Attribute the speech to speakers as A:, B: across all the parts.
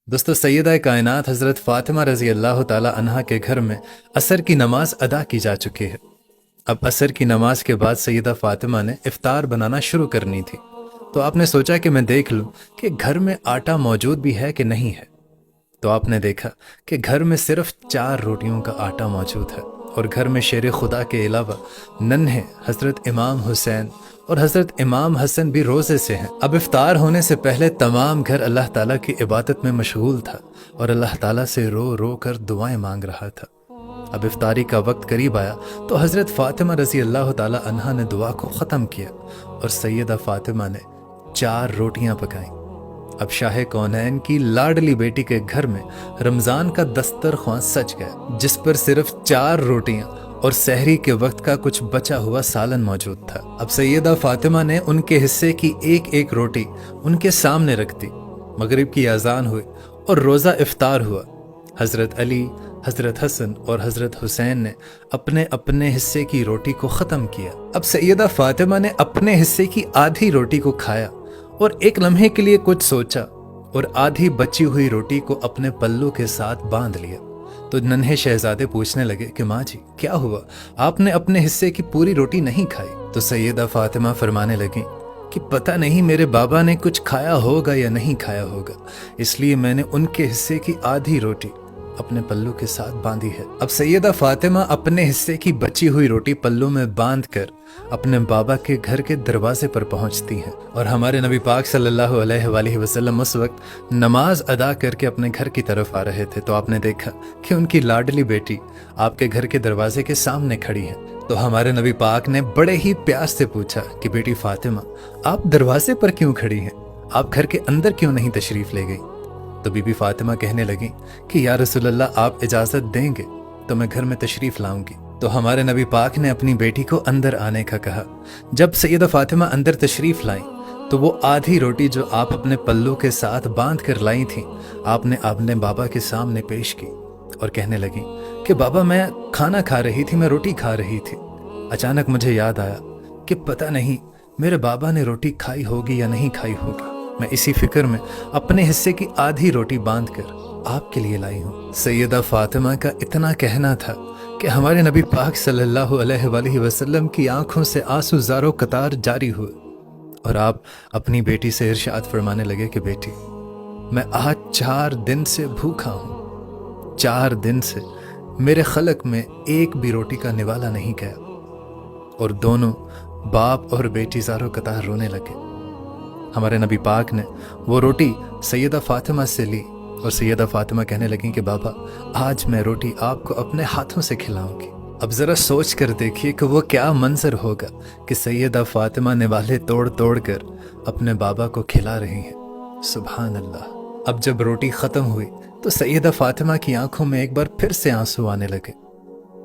A: दोस्तों, सैयदा कायनात हज़रत फ़ातिमा रज़ी अल्लाह ताला अन्हा के घर में असर की नमाज अदा की जा चुकी है। अब असर की नमाज के बाद सैयदा फ़ातिमा ने इफ़्तार बनाना शुरू करनी थी। तो आपने सोचा कि मैं देख लूं कि घर में आटा मौजूद भी है कि नहीं है। तो आपने देखा कि घर में सिर्फ 4 रोटियों का आटा मौजूद है और घर में शेर खुदा के अलावा नन्हे हज़रत इमाम हुसैन और हज़रत इमाम हसन भी रोज़े से हैं। अब इफ्तार होने से पहले तमाम घर अल्लाह ताला की इबादत में मशगूल था और अल्लाह ताला से रो रो कर दुआएं मांग रहा था। अब इफ्तारी का वक्त करीब आया तो हज़रत फ़ातिमा रज़ी अल्लाह ताला अन्हा ने दुआ को ख़त्म किया और सैयदा फ़ातिमा ने 4 रोटियां पकाईं। अब शाह कौनैन की लाडली बेटी के घर में रमज़ान का दस्तरख्वां सज गया, जिस पर सिर्फ 4 रोटियां और सहरी के वक्त का कुछ बचा हुआ सालन मौजूद था। अब सैयदा फ़ातिमा ने उनके हिस्से की एक एक रोटी उनके सामने रख दी। मगरिब की अजान हुई और रोज़ा इफ्तार हुआ। हज़रत अली, हज़रत हसन और हज़रत हुसैन ने अपने अपने हिस्से की रोटी को ख़त्म किया। अब सैयदा फ़ातिमा ने अपने हिस्से की आधी रोटी को खाया और एक लम्हे के लिए कुछ सोचा और आधी बची हुई रोटी को अपने पल्लू के साथ बांध लिया। तो नन्हे शहजादे पूछने लगे कि माँ जी, क्या हुआ, आपने अपने हिस्से की पूरी रोटी नहीं खाई? तो सैयदा फ़ातिमा फरमाने लगी कि पता नहीं मेरे बाबा ने कुछ खाया होगा या नहीं खाया होगा, इसलिए मैंने उनके हिस्से की आधी रोटी अपने पल्लू के साथ बांधी है। अब सैयदा फ़ातिमा अपने हिस्से की बची हुई रोटी पल्लू में बांधकर अपने बाबा के घर के दरवाजे पर पहुंचती हैं और हमारे नबी पाक सल्लल्लाहु अलैहि वसल्लम उस वक्त नमाज अदा करके अपने घर की तरफ आ रहे थे। तो आपने देखा कि उनकी लाडली बेटी आपके घर के दरवाजे के सामने खड़ी है। तो हमारे नबी पाक ने बड़े ही प्यार से पूछा कि बेटी फ़ातिमा, आप दरवाजे पर क्यों खड़ी हैं? आप घर के अंदर क्यों नहीं तशरीफ़ ले गई? तो बीबी फ़ातिमा कहने लगी कि या रसूलल्लाह, आप इजाज़त देंगे तो मैं घर में तशरीफ़ लाऊंगी। तो हमारे नबी पाक ने अपनी बेटी को अंदर आने का कहा। जब सैयदा फ़ातिमा अंदर तशरीफ़ लाईं तो वो आधी रोटी जो आप अपने पल्लू के साथ बांध कर लाई थी, आपने अपने बाबा के सामने पेश की और कहने लगी कि बाबा, मैं खाना खा रही थी, मैं रोटी खा रही थी। अचानक मुझे याद आया कि पता नहीं मेरे बाबा ने रोटी खाई होगी या नहीं खाई होगी। मैं इसी फिक्र में अपने हिस्से की आधी रोटी बांधकर आपके लिए लाई हूँ। सैयदा फ़ातिमा का इतना कहना था कि हमारे नबी पाक सल्लल्लाहु अलैहि वसल्लम की आंखों से आंसू ज़ारो कतार जारी हुए और आप अपनी बेटी से इरशाद फरमाने लगे कि बेटी, मैं आज 4 दिन से भूखा हूँ। 4 दिन से मेरे खलक में एक भी रोटी का निवाला नहीं गया। और दोनों बाप और बेटी ज़ारो कतार रोने लगे। हमारे नबी पाक ने वो रोटी सैयदा फ़ातिमा से ली और सैयदा फ़ातिमा कहने लगी कि बाबा, आज मैं रोटी आपको अपने हाथों से खिलाऊंगी। अब ज़रा सोच कर देखिए कि वो क्या मंजर होगा कि सैयदा फ़ातिमा निवाले तोड़ तोड़ कर अपने बाबा को खिला रही हैं। सुभान अल्लाह। अब जब रोटी ख़त्म हुई तो सैयदा फ़ातिमा की आंखों में एक बार फिर से आंसू आने लगे।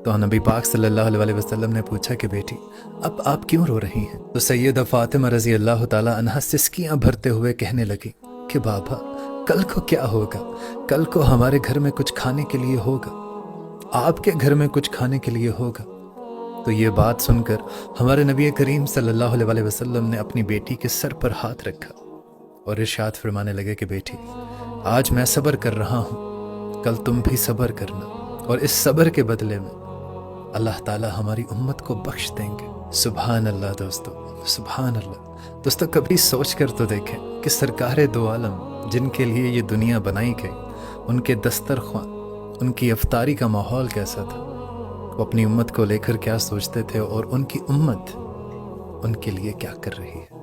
A: तो नबी पाक सल्लल्लाहु अलैहि वसल्लम ने पूछा कि बेटी, अब आप क्यों रो रही हैं? तो सैयदा फ़ातिमा रज़ी अल्लाह ताला अन्हा सिसकियां भरते हुए कहने लगी कि बाबा, कल को क्या होगा? कल को हमारे घर में कुछ खाने के लिए होगा, आपके घर में कुछ खाने के लिए होगा। तो ये बात सुनकर हमारे नबी करीम सल्लल्लाहु अलैहि वसल्लम ने अपनी बेटी के सर पर हाथ रखा और इरशाद फरमाने लगे कि बेटी, आज मैं सब्र कर रहा हूँ, कल तुम भी सब्र करना और इस सब्र के बदले में अल्लाह ताला हमारी उम्मत को बख्श देंगे। सुभान अल्लाह दोस्तों, सुभान अल्लाह। दोस्तों, कभी सोच कर तो देखें कि सरकारे दो आलम जिनके लिए ये दुनिया बनाई गई, उनके दस्तरख्वां, उनकी इफ्तारी का माहौल कैसा था, वो अपनी उम्मत को लेकर क्या सोचते थे और उनकी उम्मत उनके लिए क्या कर रही है।